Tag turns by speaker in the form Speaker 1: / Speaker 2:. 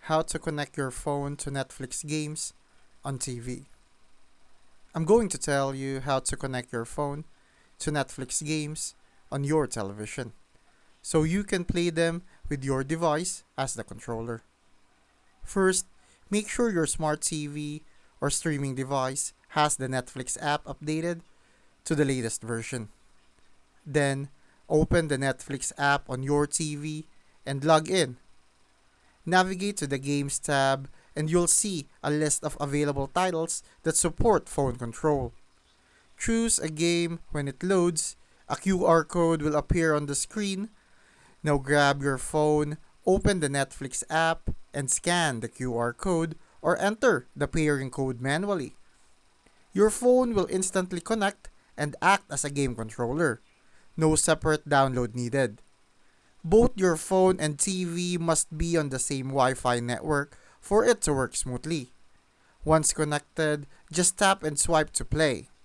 Speaker 1: how to connect your phone to Netflix games on TV. I'm going to tell you how to connect your phone to Netflix games on your television so you can play them with your device as the controller. First, make sure your smart TV or streaming device has the Netflix app updated to the latest version. Then, open the Netflix app on your TV and log in. Navigate to the Games tab and you'll see a list of available titles that support phone control. Choose a game. When it loads, a QR code will appear on the screen. Now grab your phone, open the Netflix app, and scan the QR code or enter the pairing code manually. Your phone will instantly connect and act as a game controller. No separate download needed. Both your phone and TV must be on the same Wi-Fi network for it to work smoothly. Once connected, just tap and swipe to play.